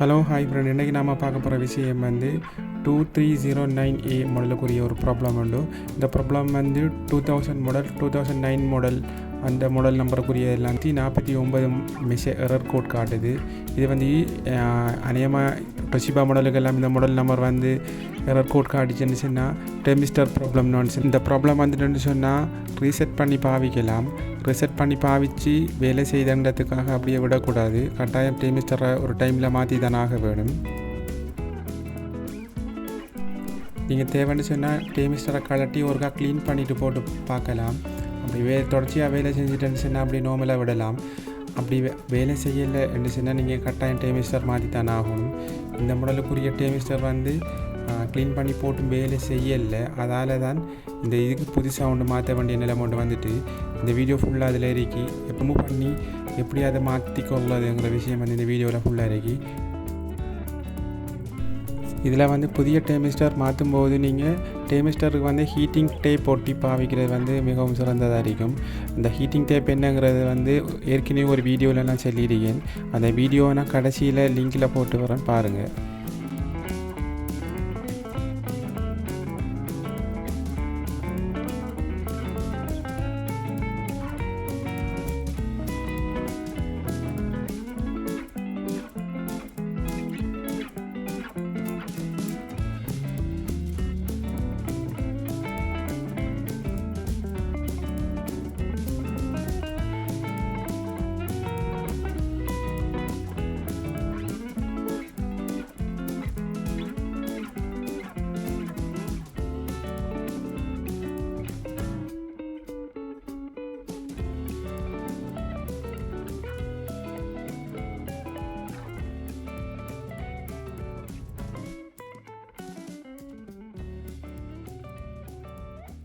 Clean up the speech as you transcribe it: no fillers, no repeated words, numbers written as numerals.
Hello hi friend, இன்றைக்கி நாம் பார்க்க போகிற விஷயம் வந்து 2309A மாடலுக்குரிய ஒரு ப்ராப்ளம் உண்டு. இந்த ப்ராப்ளம் வந்து 2000 மாடல் 2009 மாடல் அந்த மாடல் நம்பருக்குரிய எல்லாம் 49 எரர் கோட் காட்டுது. இது வந்து அநேகமாக டொஷிபா மாடலுக்கெல்லாம் இந்த மாடல் நம்பர் வந்து எரர் கோட் காட்டிச்சுன்னு சொன்னால் டெர்மிஸ்டர் ப்ராப்ளம்னு இந்த ப்ராப்ளம் வந்துட்டுன்னு சொன்னால் ரீசெட் பண்ணி பாவிக்கலாம். ரீசெட் பண்ணி பாவிச்சு வேலை செய்தன்றதுக்காக அப்படியே விடக்கூடாது. கட்டாயம் டெர்மிஸ்டரை ஒரு டைமில் மாற்றி தானே ஆக வேணும். நீங்கள் தேவைன்னு சொன்னால் டெர்மிஸ்டரை கலட்டி ஒருக்கா க்ளீன் பண்ணிவிட்டு போட்டு பார்க்கலாம். அப்படி தொடர்ச்சியாக வேலை செஞ்சுட்டேன்னு சொன்னால் அப்படி நார்மலாக விடலாம். அப்படி வேலை செய்யலைன்னு சொன்னால் நீங்கள் கட்டாயம் டெர்மிஸ்டர் மாற்றி தானே ஆகணும். இந்த மாடலுக்குரிய டெர்மிஸ்டர் வந்து க்ளீன் பண்ணி போட்டு வேலை செய்யலை. அதால் தான் இந்த இதுக்கு புதுசாக ஒன்று மாற்ற வேண்டிய நிலைமை ஒன்று வந்துட்டு இந்த வீடியோ ஃபுல்லாக அதில் இறக்கி எப்பவும் பண்ணி எப்படி அதை மாற்றிக்கொள்ளாதுங்கிற விஷயம் வந்து இந்த வீடியோவில் ஃபுல்லாக இறக்கி இதில் வந்து புதிய டெர்மிஸ்டர் மாற்றும் போது நீங்கள் டெர்மிஸ்டருக்கு வந்து ஹீட்டிங் டேப் ஒட்டி பாவிக்கிறது வந்து மிகவும் சிறந்ததாக இருக்கும். அந்த ஹீட்டிங் டேப் என்னங்கிறது வந்து ஏற்கனவே ஒரு வீடியோவில் நான் சொல்லியிருக்கேன். அந்த வீடியோவை நான் கடைசியில் லிங்கில் போட்டு வரேன் பாருங்கள்.